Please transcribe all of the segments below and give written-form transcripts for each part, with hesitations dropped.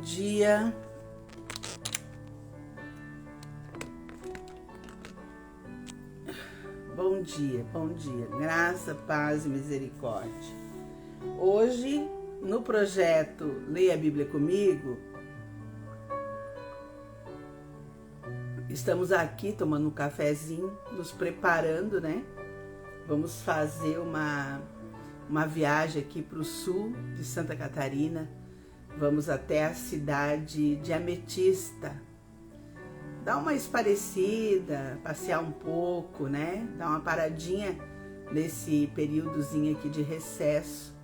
dia. Bom dia, bom dia. Graça, paz e misericórdia. Hoje, no projeto Leia a Bíblia Comigo, estamos aqui tomando um cafezinho, nos preparando, né? Vamos fazer uma viagem aqui para o sul de Santa Catarina. Vamos até a cidade de Ametista. Dar uma esparecida, passear um pouco, né? Dar uma paradinha nesse períodozinho aqui de recesso,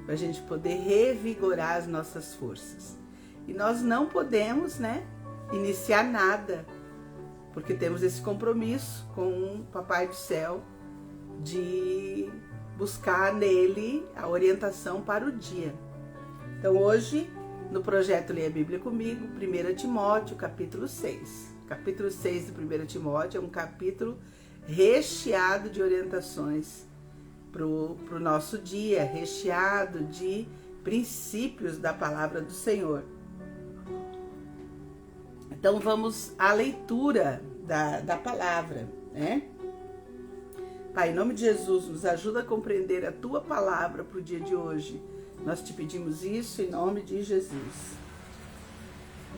para a gente poder revigorar as nossas forças. E nós não podemos, né, iniciar nada, porque temos esse compromisso com o Papai do Céu de buscar nele a orientação para o dia. Então hoje, no projeto Leia a Bíblia Comigo, 1 Timóteo, capítulo 6. Capítulo 6 de 1 Timóteo é um capítulo recheado de orientações para o nosso dia, recheado de princípios da palavra do Senhor. Então vamos à leitura da palavra, né? Pai, em nome de Jesus, nos ajuda a compreender a Tua palavra para o dia de hoje. Nós te pedimos isso em nome de Jesus.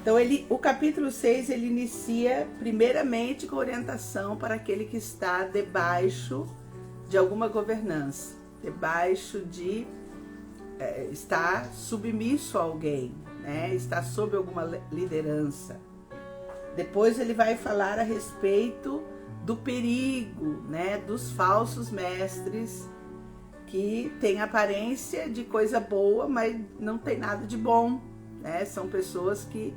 Então, o capítulo 6, ele inicia primeiramente com orientação para aquele que está debaixo de alguma governança, debaixo de estar submisso a alguém, né? Está sob alguma liderança. Depois ele vai falar a respeito do perigo, né, dos falsos mestres que têm aparência de coisa boa, mas não tem nada de bom, né? São pessoas que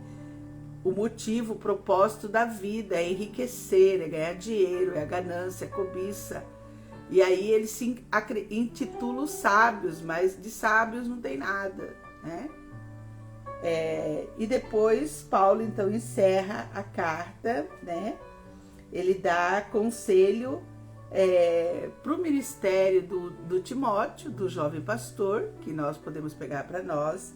o motivo, o propósito da vida é enriquecer, é ganhar dinheiro, é a ganância, é a cobiça. E aí eles se intitulam sábios, mas de sábios não tem nada, né? E depois Paulo então encerra a carta, né? Ele dá conselho para o ministério do Timóteo, do jovem pastor, que nós podemos pegar para nós,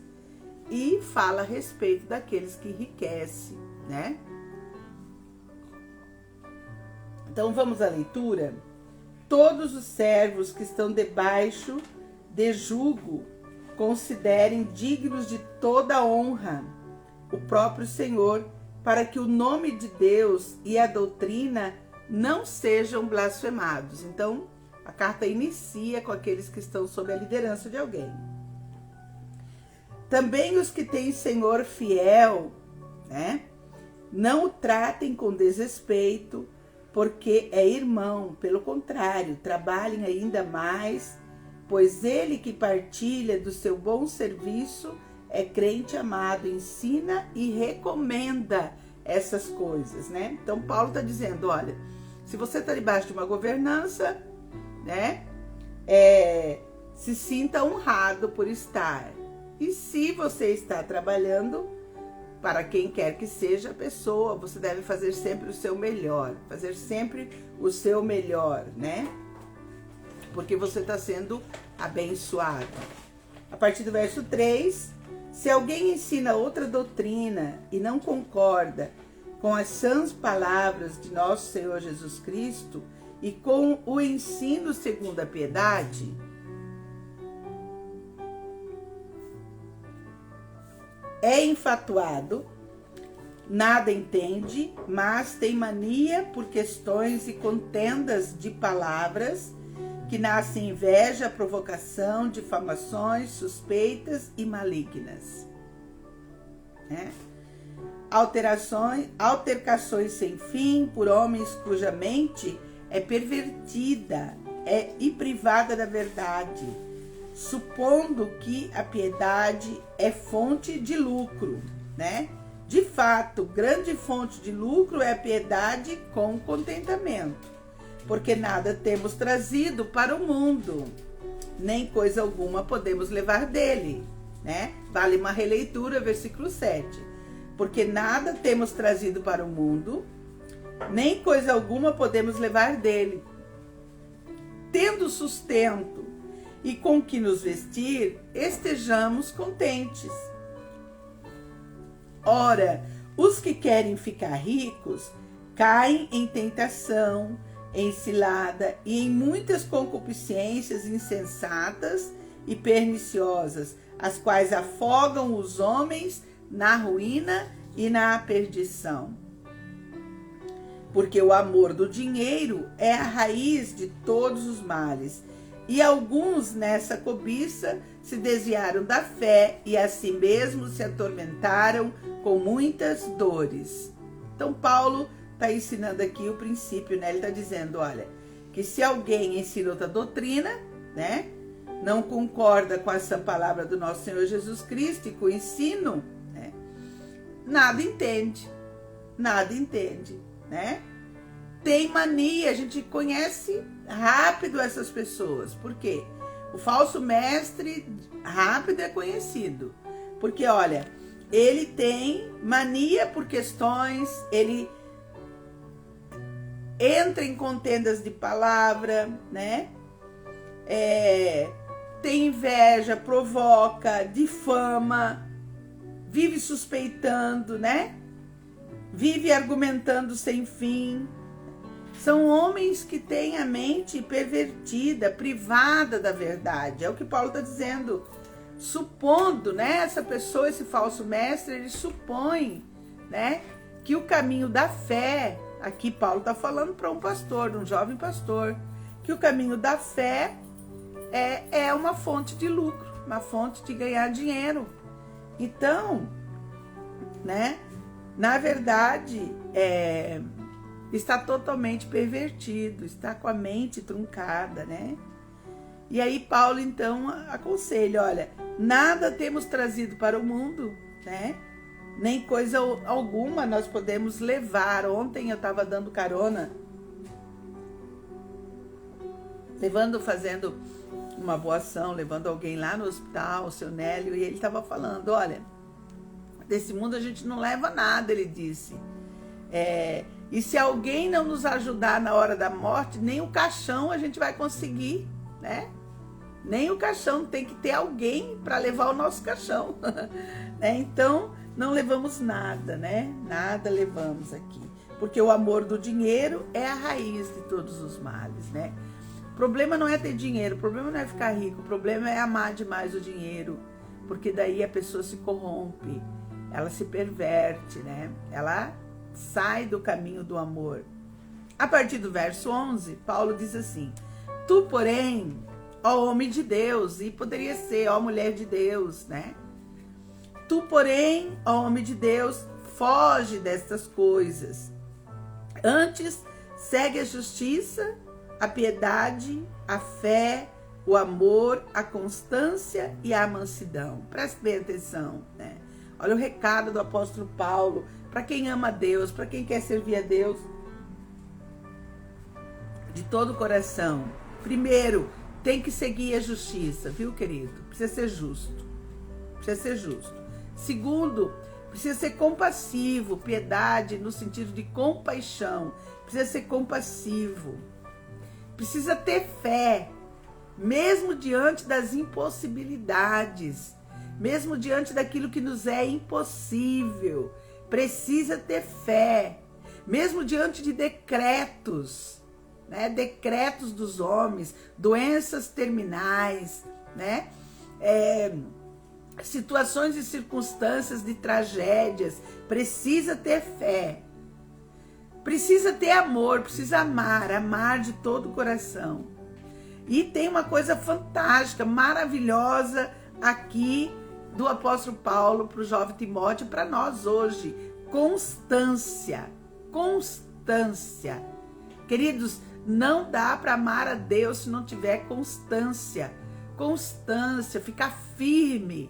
e fala a respeito daqueles que enriquecem, né? Então vamos à leitura. Todos os servos que estão debaixo de jugo considerem dignos de toda honra o próprio Senhor, para que o nome de Deus e a doutrina não sejam blasfemados. Então, a carta inicia com aqueles que estão sob a liderança de alguém. Também os que têm Senhor fiel, né? Não o tratem com desrespeito, porque é irmão. Pelo contrário, trabalhem ainda mais, pois ele que partilha do seu bom serviço é crente amado, ensina e recomenda essas coisas, né? Então Paulo está dizendo, olha, se você está debaixo de uma governança, né, se sinta honrado por estar. E se você está trabalhando para quem quer que seja a pessoa, você deve fazer sempre o seu melhor, né? Porque você está sendo abençoado. A partir do verso 3, se alguém ensina outra doutrina e não concorda com as sãs palavras de nosso Senhor Jesus Cristo e com o ensino segundo a piedade, é infatuado, nada entende, mas tem mania por questões e contendas de palavras, que nascem inveja, provocação, difamações, suspeitas e malignas. Altercações sem fim por homens cuja mente é pervertida e privada da verdade, supondo que a piedade é fonte de lucro, né? De fato, grande fonte de lucro é a piedade com contentamento, porque nada temos trazido para o mundo, nem coisa alguma podemos levar dele, né? Vale uma releitura, versículo 7. Porque nada temos trazido para o mundo, nem coisa alguma podemos levar dele. Tendo sustento e com que nos vestir, estejamos contentes. Ora, os que querem ficar ricos caem em tentação, em cilada e em muitas concupiscências insensatas e perniciosas, as quais afogam os homens na ruína e na perdição. Porque o amor do dinheiro é a raiz de todos os males, e alguns nessa cobiça se desviaram da fé e a si mesmos se atormentaram com muitas dores. Então Paulo está ensinando aqui o princípio, né? Ele está dizendo, olha, que se alguém ensina outra doutrina, né, não concorda com a sã palavra do nosso Senhor Jesus Cristo e com o ensino, né, nada entende, né? Tem mania, a gente conhece rápido essas pessoas. Por quê? O falso mestre rápido é conhecido. Porque, olha, ele tem mania por questões, ele entra em contendas de palavra, né? Tem inveja, provoca, difama, vive suspeitando, né? Vive argumentando sem fim. São homens que têm a mente pervertida, privada da verdade. É o que Paulo está dizendo. Supondo, né, essa pessoa, esse falso mestre, ele supõe, né, que o caminho da fé, aqui Paulo está falando para um pastor, um jovem pastor, que o caminho da fé é uma fonte de lucro, uma fonte de ganhar dinheiro. Então, né, na verdade, está totalmente pervertido, está com a mente truncada, né? E aí Paulo, então, aconselha, olha, nada temos trazido para o mundo, né? Nem coisa alguma nós podemos levar. Ontem eu estava dando carona, fazendo uma boa ação, levando alguém lá no hospital, o seu Nélio, e ele estava falando, olha, desse mundo a gente não leva nada, ele disse. E se alguém não nos ajudar na hora da morte, nem o caixão a gente vai conseguir, né? Nem o caixão, tem que ter alguém para levar o nosso caixão. Né? Então, não levamos nada, né? Nada levamos aqui. Porque o amor do dinheiro é a raiz de todos os males, né? O problema não é ter dinheiro, o problema não é ficar rico, o problema é amar demais o dinheiro. Porque daí a pessoa se corrompe, ela se perverte, né? Ela sai do caminho do amor. A partir do verso 11, Paulo diz assim: tu, porém, ó homem de Deus, e poderia ser ó mulher de Deus, né? Tu, porém, ó homem de Deus, foge destas coisas. Antes, segue a justiça, a piedade, a fé, o amor, a constância e a mansidão. Preste bem atenção, né? Olha o recado do apóstolo Paulo para quem ama a Deus, para quem quer servir a Deus de todo o coração. Primeiro, tem que seguir a justiça, viu, querido? Precisa ser justo. Precisa ser justo. Segundo, precisa ser compassivo, piedade no sentido de compaixão. Precisa ser compassivo. Precisa ter fé, mesmo diante das impossibilidades, mesmo diante daquilo que nos é impossível. Precisa ter fé, mesmo diante de decretos, né? Decretos dos homens, doenças terminais, né? Situações e circunstâncias de tragédias. Precisa ter fé, precisa ter amor, precisa amar de todo o coração. E tem uma coisa fantástica, maravilhosa aqui do apóstolo Paulo para o jovem Timóteo, para nós hoje: constância. Constância. Queridos, não dá para amar a Deus se não tiver constância. Constância, ficar firme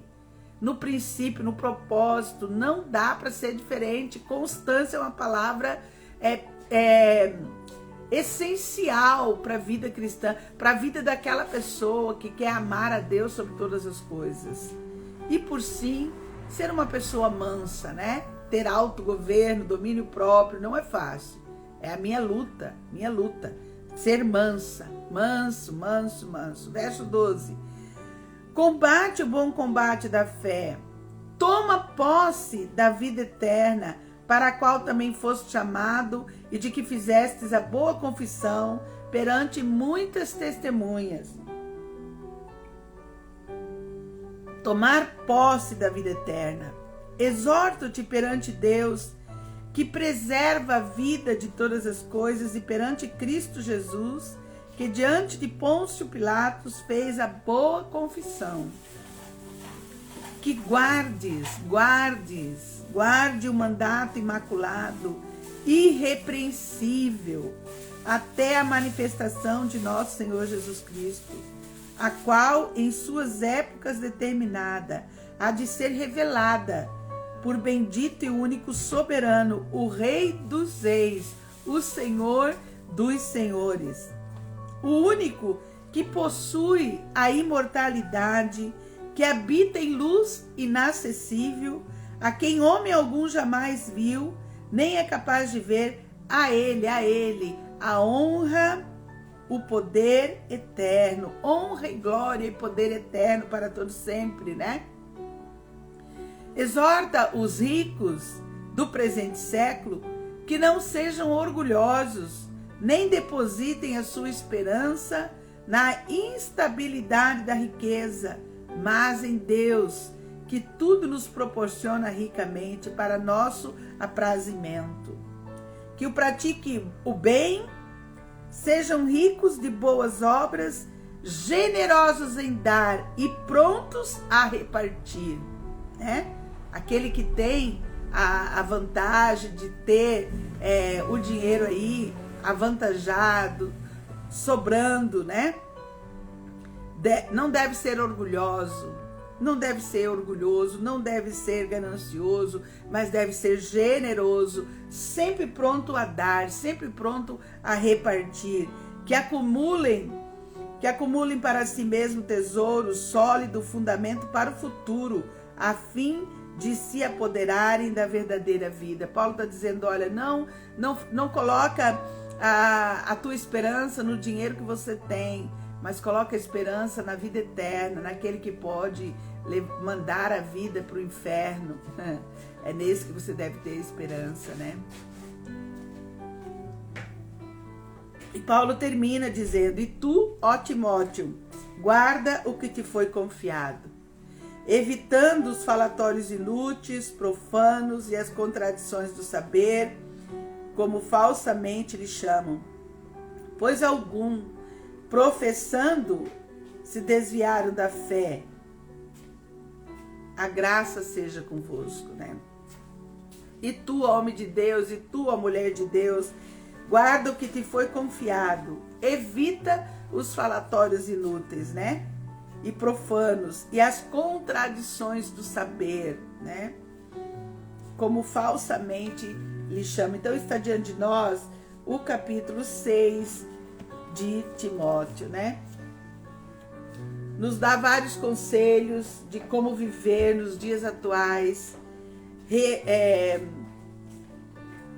no princípio, no propósito. Não dá para ser diferente. Constância é uma palavra essencial para a vida cristã, para a vida daquela pessoa que quer amar a Deus sobre todas as coisas. E por sim, ser uma pessoa mansa, né? Ter autogoverno, domínio próprio, não é fácil. É a minha luta. Ser mansa, manso. Verso 12. Combate o bom combate da fé. toma posse da vida eterna, para a qual também foste chamado e de que fizestes a boa confissão perante muitas testemunhas. Tomar posse da vida eterna. Exorto-te perante Deus, que preserva a vida de todas as coisas, e perante Cristo Jesus, que diante de Pôncio Pilatos fez a boa confissão. Que guarde o mandato imaculado, irrepreensível, até a manifestação de nosso Senhor Jesus Cristo, a qual, em suas épocas determinada, há de ser revelada por bendito e único soberano, o Rei dos Reis, o Senhor dos Senhores, o único que possui a imortalidade, que habita em luz inacessível, a quem homem algum jamais viu, nem é capaz de ver. A ele a honra, o poder eterno, honra e glória e poder eterno para todos sempre, né? Exorta os ricos do presente século que não sejam orgulhosos, nem depositem a sua esperança na instabilidade da riqueza, mas em Deus, que tudo nos proporciona ricamente para nosso aprazimento. Que o pratique o bem, sejam ricos de boas obras, generosos em dar e prontos a repartir, né? Aquele que tem a vantagem de ter o dinheiro aí avantajado, sobrando, né? Não deve ser orgulhoso, não deve ser ganancioso, mas deve ser generoso, sempre pronto a dar, sempre pronto a repartir. Que acumulem para si mesmo tesouro sólido, fundamento para o futuro, a fim de se apoderarem da verdadeira vida. Paulo está dizendo, olha, não coloca a tua esperança no dinheiro que você tem, mas coloca a esperança na vida eterna, naquele que pode mandar a vida para o inferno. É nesse que você deve ter esperança, né? E Paulo termina dizendo, e tu, ó Timóteo, guarda o que te foi confiado, evitando os falatórios inúteis, profanos e as contradições do saber, como falsamente lhe chamam. Pois algum, professando, se desviaram da fé. A graça seja convosco, né? E tu, homem de Deus, e tu, a mulher de Deus, guarda o que te foi confiado. Evita os falatórios inúteis, né? E profanos, e as contradições do saber, né? Como falsamente lhe chama. Então está diante de nós o capítulo 6 de Timóteo, né? Nos dá vários conselhos de como viver nos dias atuais,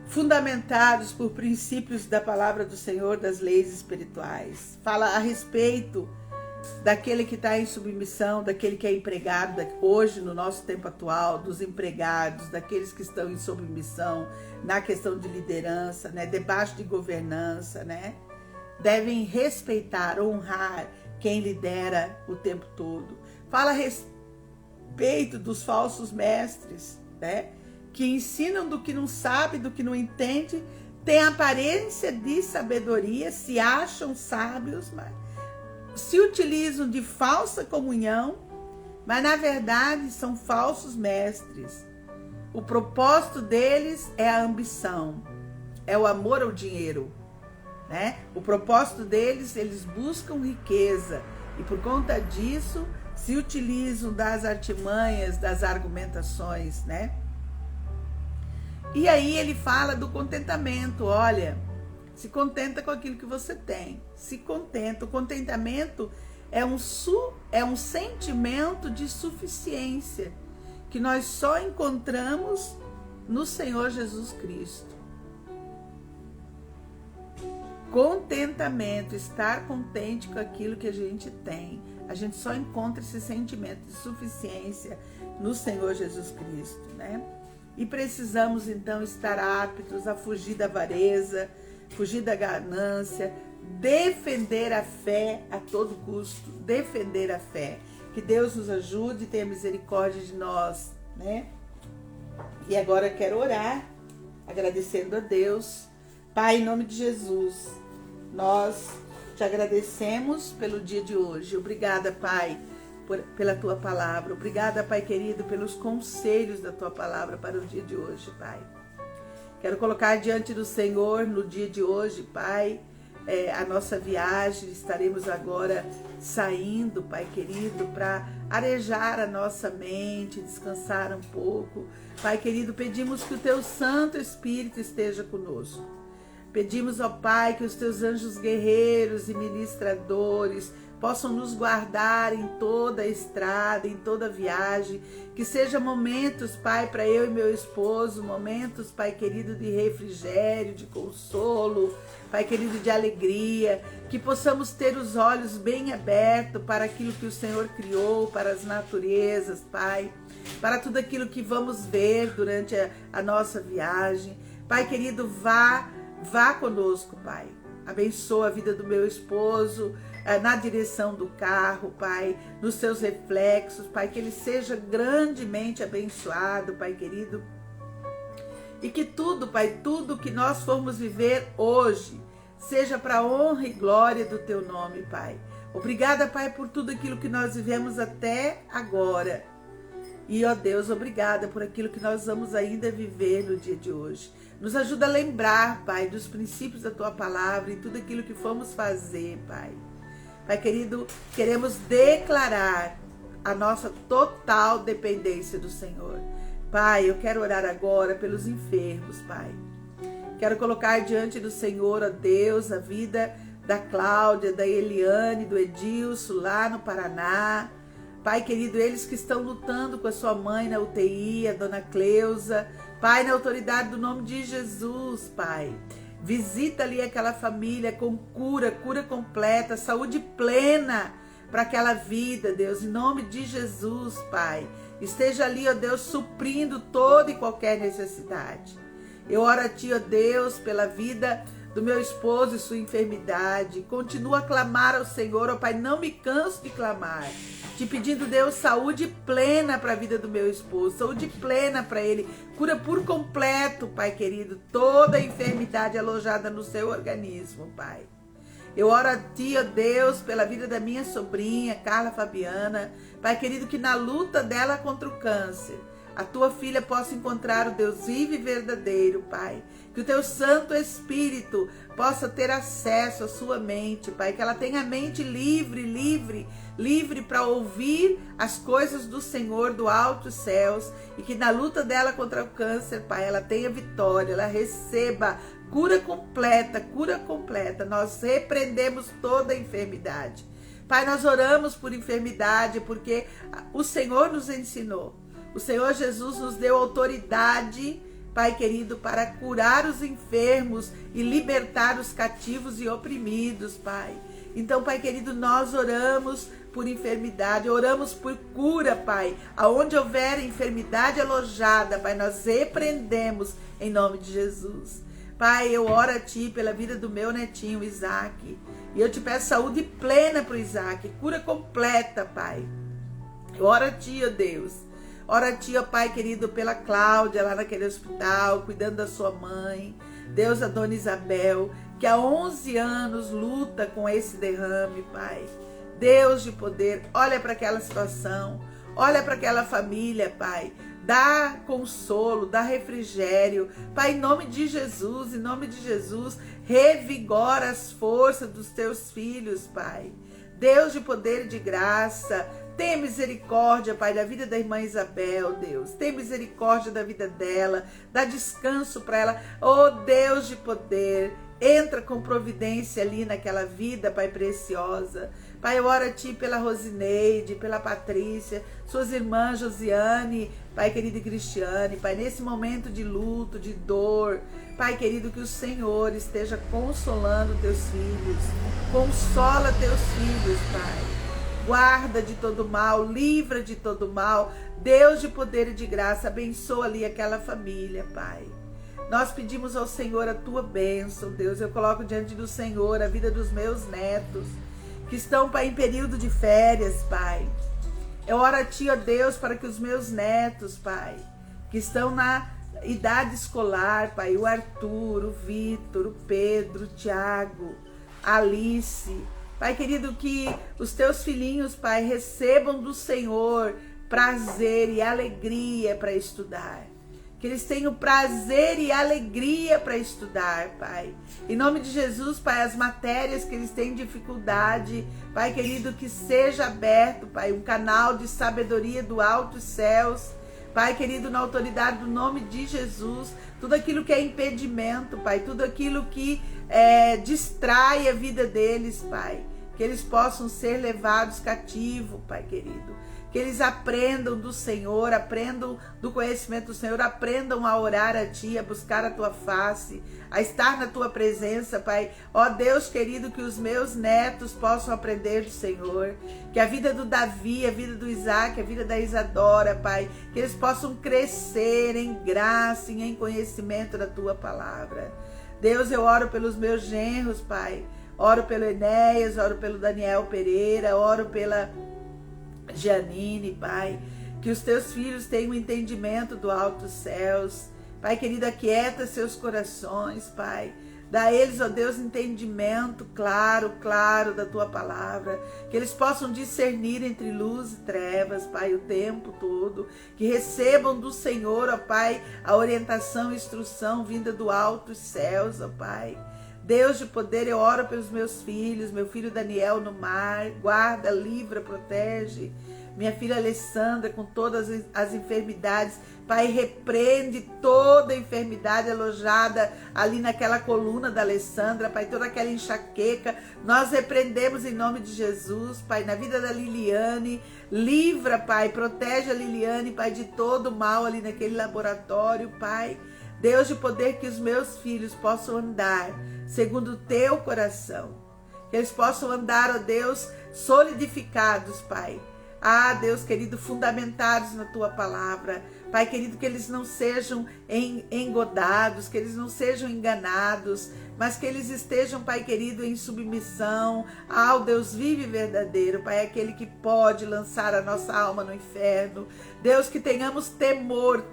fundamentados por princípios da palavra do Senhor, das leis espirituais. Fala a respeito daquele que está em submissão, daquele que é empregado, hoje no nosso tempo atual, dos empregados, daqueles que estão em submissão na questão de liderança, né, debaixo de governança, né, devem respeitar, honrar quem lidera o tempo todo. Fala a respeito dos falsos mestres, né, que ensinam do que não sabe, do que não entende, têm aparência de sabedoria, se acham sábios, mas se utilizam de falsa comunhão, mas na verdade são falsos mestres. O propósito deles é a ambição, é o amor ao dinheiro, né? O propósito deles, eles buscam riqueza e por conta disso se utilizam das artimanhas, das argumentações, né? E aí ele fala do contentamento, olha, se contenta com aquilo que você tem. Se contenta. O contentamento é um sentimento de suficiência que nós só encontramos no Senhor Jesus Cristo. Contentamento, estar contente com aquilo que a gente tem. A gente só encontra esse sentimento de suficiência no Senhor Jesus Cristo, né? E precisamos então estar aptos a fugir da avareza, fugir da ganância, defender a fé a todo custo, defender a fé. Que Deus nos ajude e tenha misericórdia de nós, né? E agora eu quero orar, agradecendo a Deus. Pai, em nome de Jesus, nós te agradecemos pelo dia de hoje. Obrigada, Pai, pela tua palavra. Obrigada, Pai querido, pelos conselhos da tua palavra para o dia de hoje, Pai. Quero colocar diante do Senhor no dia de hoje, Pai, a nossa viagem. Estaremos agora saindo, Pai querido, para arejar a nossa mente, descansar um pouco. Pai querido, pedimos que o teu Santo Espírito esteja conosco. Pedimos, ó Pai, que os teus anjos guerreiros e ministradores possam nos guardar em toda a estrada, em toda a viagem, que sejam momentos, Pai, para eu e meu esposo, momentos, Pai querido, de refrigério, de consolo, Pai querido, de alegria, que possamos ter os olhos bem abertos para aquilo que o Senhor criou, para as naturezas, Pai, para tudo aquilo que vamos ver durante a nossa viagem. Pai querido, vá conosco, Pai. Abençoa a vida do meu esposo, na direção do carro, Pai, nos seus reflexos, Pai, que ele seja grandemente abençoado, Pai querido. E que tudo, Pai, tudo que nós formos viver hoje, seja para a honra e glória do teu nome, Pai. Obrigada, Pai, por tudo aquilo que nós vivemos até agora. E, ó Deus, obrigada por aquilo que nós vamos ainda viver no dia de hoje. Nos ajuda a lembrar, Pai, dos princípios da tua palavra e tudo aquilo que fomos fazer, Pai. Pai querido, queremos declarar a nossa total dependência do Senhor. Pai, eu quero orar agora pelos enfermos, Pai. Quero colocar diante do Senhor, ó Deus, a vida da Cláudia, da Eliane, do Edilson, lá no Paraná. Pai querido, eles que estão lutando com a sua mãe na UTI, a dona Cleusa. Pai, na autoridade do nome de Jesus, Pai. Visita ali aquela família com cura completa, saúde plena para aquela vida, Deus. Em nome de Jesus, Pai. Esteja ali, ó Deus, suprindo toda e qualquer necessidade. Eu oro a Ti, ó Deus, pela vida do meu esposo e sua enfermidade. Continua a clamar ao Senhor, ó Pai, não me canso de clamar. Te pedindo, Deus, saúde plena para a vida do meu esposo, saúde plena para ele. Cura por completo, Pai querido, toda a enfermidade alojada no seu organismo, Pai. Eu oro a Ti, ó Deus, pela vida da minha sobrinha, Carla Fabiana. Pai querido, que na luta dela contra o câncer, a Tua filha possa encontrar o Deus vivo e verdadeiro, Pai. Que o Teu Santo Espírito possa ter acesso à sua mente, Pai. Que ela tenha a mente livre para ouvir as coisas do Senhor, do alto dos céus. E que na luta dela contra o câncer, Pai, ela tenha vitória, ela receba cura completa. Nós repreendemos toda a enfermidade. Pai, nós oramos por enfermidade porque o Senhor nos ensinou. O Senhor Jesus nos deu autoridade, Pai querido, para curar os enfermos e libertar os cativos e oprimidos, Pai. Então, Pai querido, nós oramos por enfermidade, oramos por cura, Pai. Aonde houver enfermidade alojada, Pai, nós repreendemos em nome de Jesus. Pai, eu oro a Ti pela vida do meu netinho, Isaac. E eu te peço saúde plena para o Isaac, cura completa, Pai. Eu oro a Ti, ó Deus. Ora a Ti, ó Pai querido, pela Cláudia, lá naquele hospital, cuidando da sua mãe. Deus, a dona Isabel, que há 11 anos luta com esse derrame, Pai. Deus de poder, olha para aquela situação, olha para aquela família, Pai. Dá consolo, dá refrigério. Pai, em nome de Jesus, revigora as forças dos Teus filhos, Pai. Deus de poder e de graça, tenha misericórdia, Pai, da vida da irmã Isabel, Deus. Tenha misericórdia da vida dela, dá descanso para ela. Oh, Deus de poder, entra com providência ali naquela vida, Pai, preciosa. Pai, eu oro a Ti pela Rosineide, pela Patrícia, suas irmãs Josiane, Pai querido, e Cristiane, Pai, nesse momento de luto, de dor, Pai querido, que o Senhor esteja consolando Teus filhos. Consola Teus filhos, Pai. guarda de todo mal, livra de todo mal. Deus de poder e de graça, abençoa ali aquela família, Pai. Nós pedimos ao Senhor a tua bênção, Deus. Eu coloco diante do Senhor a vida dos meus netos, que estão, Pai, em período de férias, Pai. Eu oro a ti, ó Deus, para que os meus netos, Pai, que estão na idade escolar, Pai, o Arthur, o Vitor, o Pedro, o Tiago, a Alice, Pai querido, que os teus filhinhos, Pai, recebam do Senhor prazer e alegria para estudar. Que eles tenham prazer e alegria para estudar, Pai. Em nome de Jesus, Pai, as matérias que eles têm dificuldade, Pai querido, que seja aberto, Pai, um canal de sabedoria do altos céus, Pai querido, na autoridade do nome de Jesus, tudo aquilo que é impedimento, Pai, tudo aquilo que distrai a vida deles, Pai, que eles possam ser levados cativos, Pai querido. Que eles aprendam do Senhor, aprendam do conhecimento do Senhor, aprendam a orar a Ti, a buscar a Tua face, a estar na Tua presença, Pai. Ó Deus querido, que os meus netos possam aprender do Senhor, que a vida do Davi, a vida do Isaac, a vida da Isadora, Pai, que eles possam crescer em graça e em conhecimento da Tua palavra. Deus, eu oro pelos meus genros, Pai. Oro pelo Enéas, oro pelo Daniel Pereira, oro pela Janine, Pai, que os teus filhos tenham entendimento do alto céus, Pai querido, aquieta seus corações, Pai, dá a eles, ó Deus, entendimento claro da tua palavra, que eles possam discernir entre luz e trevas, Pai, o tempo todo, que recebam do Senhor, ó Pai, a orientação e instrução vinda do alto céus, ó Pai. Deus de poder, eu oro pelos meus filhos, meu filho Daniel no mar, guarda, livra, protege. Minha filha Alessandra com todas as enfermidades, Pai, repreende toda enfermidade alojada ali naquela coluna da Alessandra, Pai, toda aquela enxaqueca, nós repreendemos em nome de Jesus, Pai, na vida da Liliane, livra, Pai, protege a Liliane, Pai, de todo mal ali naquele laboratório, Pai. Deus de poder, que os meus filhos possam andar segundo o teu coração, que eles possam andar, ó Deus, solidificados, Pai. Ah, Deus querido, fundamentados na tua palavra, Pai querido, que eles não sejam engodados, que eles não sejam enganados, mas que eles estejam, Pai querido, em submissão ao Deus vivo e verdadeiro, Pai, aquele que pode lançar a nossa alma no inferno. Deus, que tenhamos temor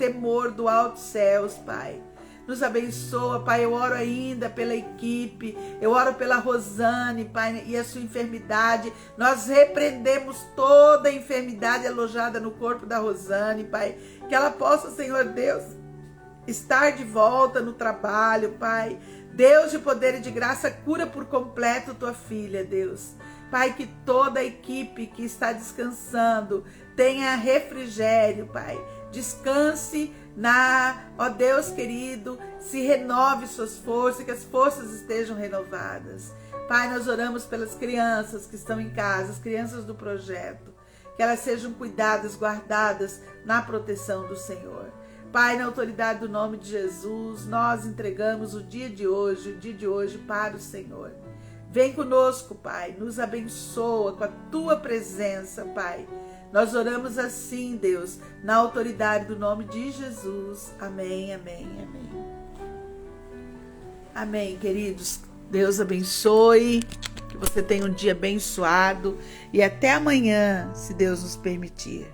do alto céus, Pai. Nos abençoa, Pai, eu oro ainda pela equipe, eu oro pela Rosane, Pai, e a sua enfermidade. Nós repreendemos toda a enfermidade alojada no corpo da Rosane, Pai, que ela possa, Senhor Deus, estar de volta no trabalho, Pai. Deus de poder e de graça, cura por completo tua filha, Deus. Pai, que toda a equipe que está descansando tenha refrigério, Pai. Descanse ó Deus querido, se renove suas forças, que as forças estejam renovadas. Pai, nós oramos pelas crianças que estão em casa, as crianças do projeto, que elas sejam cuidadas, guardadas na proteção do Senhor. Pai, na autoridade do nome de Jesus, nós entregamos o dia de hoje para o Senhor. Vem conosco, Pai, nos abençoa com a tua presença, Pai. Nós oramos assim, Deus, na autoridade do nome de Jesus. Amém, amém, amém. Amém, queridos. Deus abençoe, que você tenha um dia abençoado e até amanhã, se Deus nos permitir.